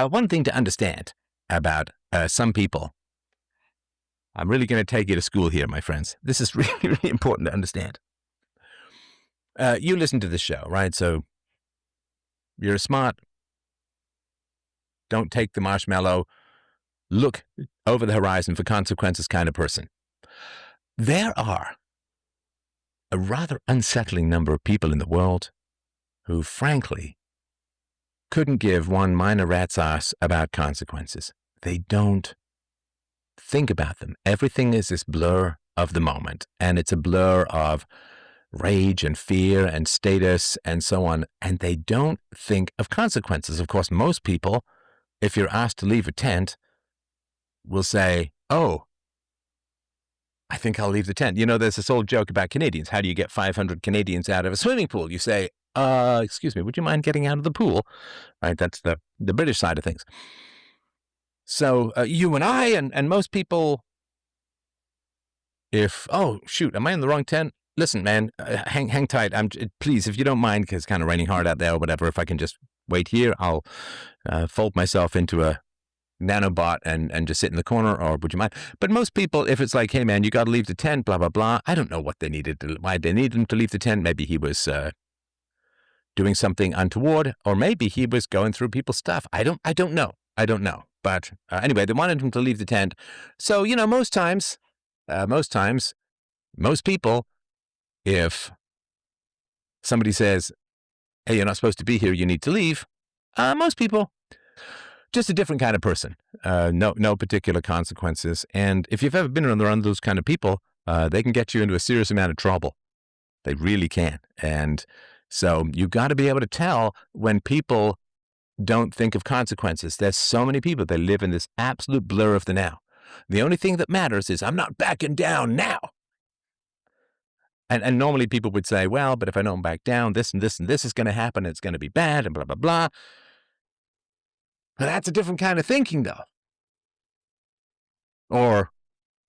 One thing to understand about some people, I'm really going to take you to school here, my friends. This is really, really important to understand. You listen to this show, right? So you're smart. Don't take the marshmallow. Look over the horizon for consequences kind of person. There are a rather unsettling number of people in the world who, frankly, couldn't give one minor rat's ass about consequences. They don't think about them. Everything is this blur of the moment, and it's a blur of rage and fear and status and so on, and they don't think of consequences. Of course, most people, if you're asked to leave a tent, will say, oh, I think I'll leave the tent. You know, there's this old joke about Canadians. How do you get 500 Canadians out of a swimming pool? You say, excuse me, would you mind getting out of the pool? Right, that's the British side of things. So you and I and most people, oh, shoot, am I in the wrong tent? Listen, man, hang tight. Please, if you don't mind, because it's kind of raining hard out there or whatever, if I can just wait here, I'll fold myself into a nanobot and just sit in the corner, or would you mind? But most people, if it's like, hey, man, you got to leave the tent, blah, blah, blah. I don't know why they needed him to leave the tent. Maybe he was doing something untoward, or maybe he was going through people's stuff. I don't know. But anyway, they wanted him to leave the tent. So, you know, most times, most people, if somebody says, hey, you're not supposed to be here, you need to leave, most people, just a different kind of person, no particular consequences. And if you've ever been around those kind of people, they can get you into a serious amount of trouble. They really can. And so you've got to be able to tell when people don't think of consequences. There's so many people, they live in this absolute blur of the now. The only thing that matters is I'm not backing down now. And normally people would say, well, but if I don't back down, this and this and this is going to happen. It's going to be bad and blah, blah, blah. But that's a different kind of thinking, though. Or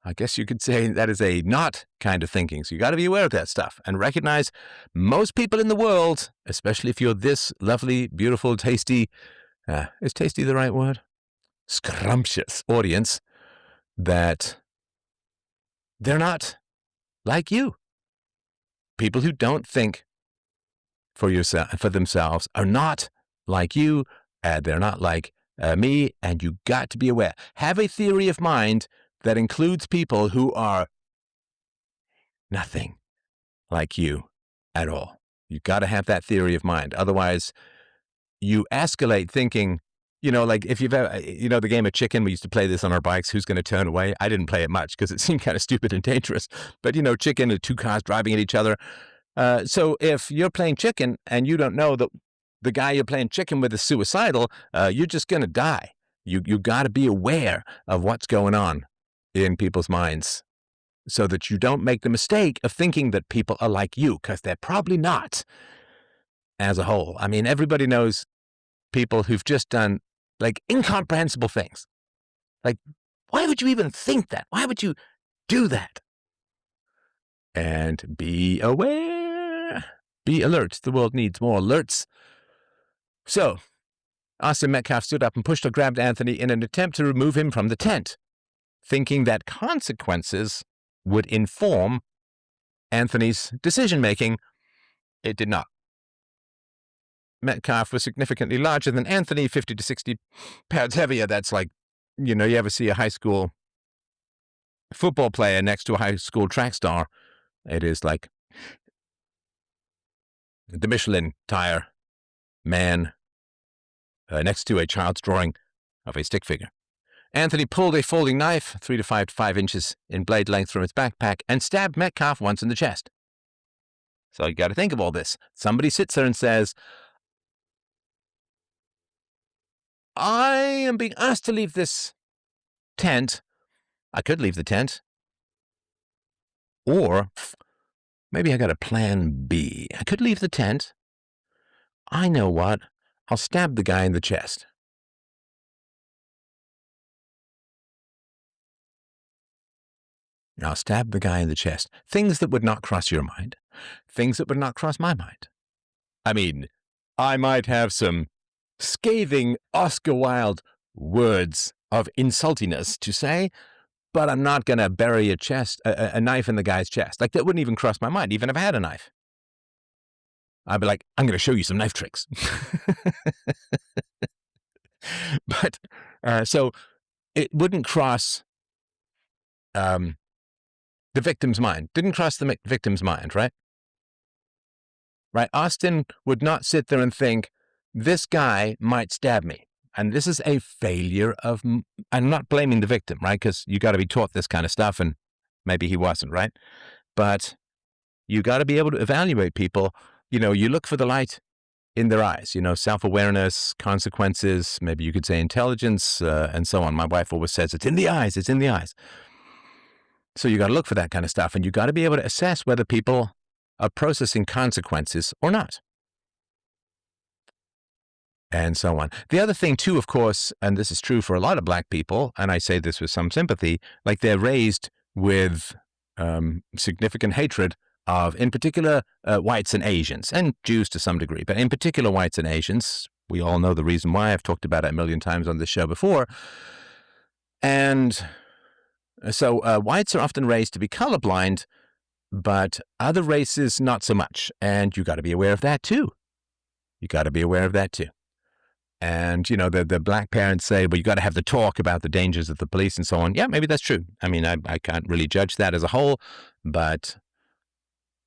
I guess you could say that is a not kind of thinking. So you got to be aware of that stuff and recognize most people in the world, especially if you're this lovely, beautiful, tasty, is tasty the right word? Scrumptious audience, that they're not like you. People who don't think for themselves are not like you. They're not like me, and you got to be aware. Have a theory of mind that includes people who are nothing like you at all. You got to have that theory of mind. Otherwise, you escalate thinking, you know, like if you've ever, you know, the game of chicken, we used to play this on our bikes, who's going to turn away? I didn't play it much because it seemed kind of stupid and dangerous. But, you know, chicken and two cars driving at each other. So if you're playing chicken and you don't know that the guy you're playing chicken with is suicidal, you're just going to die. You got to be aware of what's going on in people's minds so that you don't make the mistake of thinking that people are like you, because they're probably not as a whole. I mean, everybody knows people who've just done like incomprehensible things. Like, why would you even think that? Why would you do that? And be aware. Be alert. The world needs more alerts. So, Austin Metcalf stood up and pushed or grabbed Anthony in an attempt to remove him from the tent, thinking that consequences would inform Anthony's decision-making. It did not. Metcalf was significantly larger than Anthony, 50 to 60 pounds heavier. That's like, you know, you ever see a high school football player next to a high school track star? It is like the Michelin tire man next to a child's drawing of a stick figure. Anthony pulled a folding knife, 3 to 5 inches in blade length, from his backpack and stabbed Metcalf once in the chest. So you got to think of all this. Somebody sits there and says, I am being asked to leave this tent. I could leave the tent. Or maybe I got a plan B. I could leave the tent. I know what. I'll stab the guy in the chest. I'll stab the guy in the chest. Things that would not cross your mind. Things that would not cross my mind. I mean, I might have some scathing Oscar Wilde words of insultiness to say, but I'm not going to bury a knife in the guy's chest. Like, that wouldn't even cross my mind, even if I had a knife. I'd be like, I'm going to show you some knife tricks. But so it wouldn't cross the victim's mind. Didn't cross the victim's mind, right? Right? Austin would not sit there and think, this guy might stab me. And this is a failure of, I'm not blaming the victim, right? Because you got to be taught this kind of stuff, and maybe he wasn't, right? But you got to be able to evaluate people. You know, you look for the light in their eyes, you know, self-awareness, consequences, maybe you could say intelligence, and so on. My wife always says, it's in the eyes, it's in the eyes. So you got to look for that kind of stuff, and you got to be able to assess whether people are processing consequences or not. And so on. The other thing too, of course, and this is true for a lot of black people, and I say this with some sympathy, like they're raised with significant hatred of, in particular, whites and Asians, and Jews to some degree, but in particular whites and Asians. We all know the reason why. I've talked about it a million times on this show before. And so whites are often raised to be colorblind, but other races not so much. And you got to be aware of that too. You got to be aware of that too. And, you know, the black parents say, well, you got to have the talk about the dangers of the police and so on. Yeah, maybe that's true. I mean, I can't really judge that as a whole, but,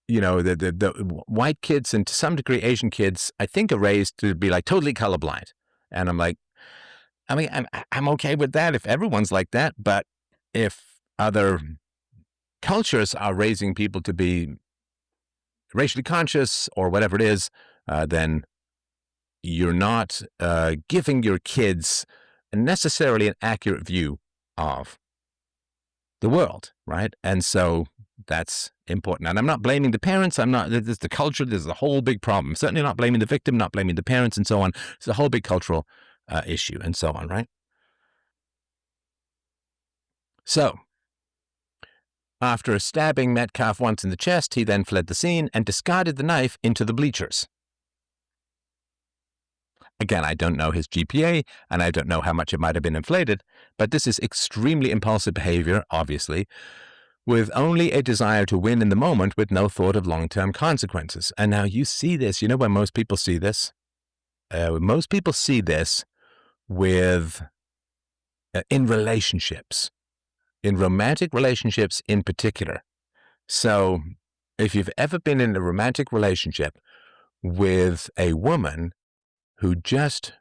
you know, the white kids and to some degree Asian kids, I think, are raised to be like totally colorblind. And I'm like, I mean, I'm okay with that if everyone's like that. But if other cultures are raising people to be racially conscious or whatever it is, then you're not giving your kids necessarily an accurate view of the world, right? And so that's important. And I'm not blaming the parents. There's the culture. There's a whole big problem. Certainly not blaming the victim, not blaming the parents and so on. It's a whole big cultural issue and so on, right? So after stabbing Metcalf once in the chest, he then fled the scene and discarded the knife into the bleachers. Again, I don't know his GPA, and I don't know how much it might have been inflated, but this is extremely impulsive behavior, obviously, with only a desire to win in the moment with no thought of long-term consequences. And now you see this, you know when most people see this? Most people see this with, in relationships, in romantic relationships in particular. So if you've ever been in a romantic relationship with a woman who just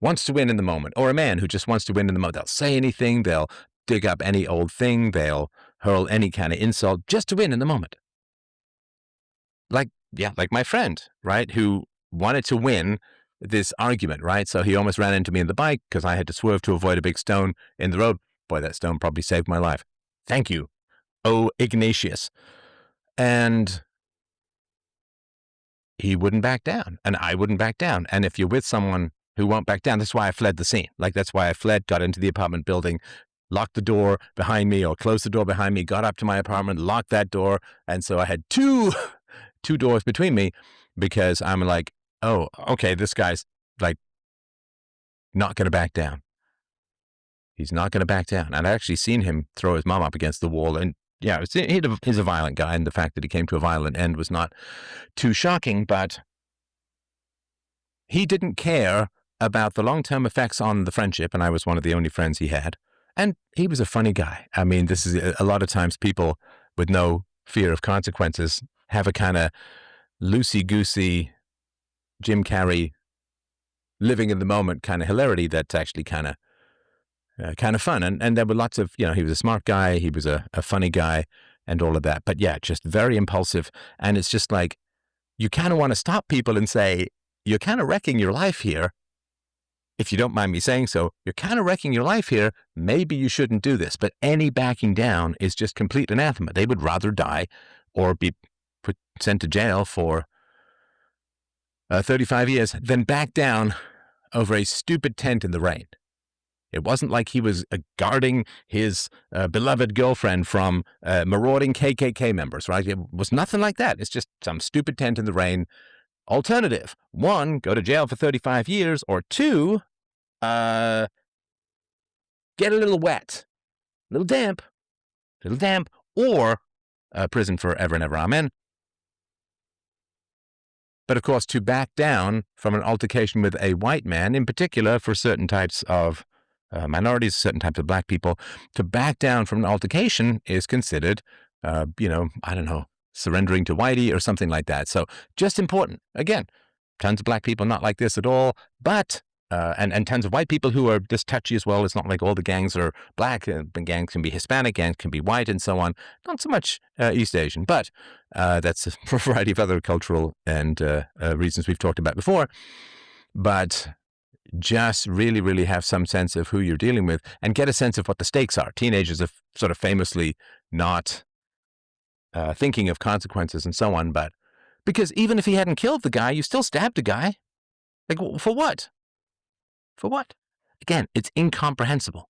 wants to win in the moment, or a man who just wants to win in the moment, they'll say anything, they'll dig up any old thing, they'll hurl any kind of insult just to win in the moment. Like my friend, right, who wanted to win this argument, right? So he almost ran into me in the bike because I had to swerve to avoid a big stone in the road. Boy, that stone probably saved my life. Thank you, oh Ignatius. And he wouldn't back down, and I wouldn't back down. And if you're with someone who won't back down, that's why I fled the scene. Like, that's why I fled, got into the apartment building, locked the door behind me or closed the door behind me, got up to my apartment, locked that door. And so I had two doors between me because I'm like, oh, okay, this guy's like not going to back down. He's not going to back down. And I actually seen him throw his mom up against the wall. And yeah, he's a violent guy. And the fact that he came to a violent end was not too shocking, but he didn't care about the long-term effects on the friendship. And I was one of the only friends he had. And he was a funny guy. I mean, this is a lot of times people with no fear of consequences have a kind of loosey-goosey Jim Carrey living in the moment kind of hilarity that's actually kind of fun. And there were lots of, he was a smart guy, he was a funny guy and all of that. But yeah, just very impulsive. And it's just like, you kind of want to stop people and say, you're kind of wrecking your life here. If you don't mind me saying so, you're kind of wrecking your life here. Maybe you shouldn't do this. But any backing down is just complete anathema. They would rather die or be sent to jail for 35 years than back down over a stupid tent in the rain. It wasn't like he was guarding his beloved girlfriend from marauding KKK members, right? It was nothing like that. It's just some stupid tent in the rain Alternative: 1, go to jail for 35 years, or 2, get a little wet, a little damp, or prison forever and ever. Amen. But of course, to back down from an altercation with a white man, in particular for certain types of minorities, certain types of black people, to back down from an altercation is considered, I don't know, surrendering to whitey or something like that. So just important. Again, tons of black people not like this at all, but and tons of white people who are this touchy as well. It's not like all the gangs are black. Gangs can be Hispanic, gangs can be white, and so on. Not so much East Asian, but that's for a variety of other cultural and reasons we've talked about before. But just really, really have some sense of who you're dealing with and get a sense of what the stakes are. Teenagers are sort of famously not thinking of consequences and so on, but because even if he hadn't killed the guy, you still stabbed a guy. Like, for what? For what? Again, it's incomprehensible.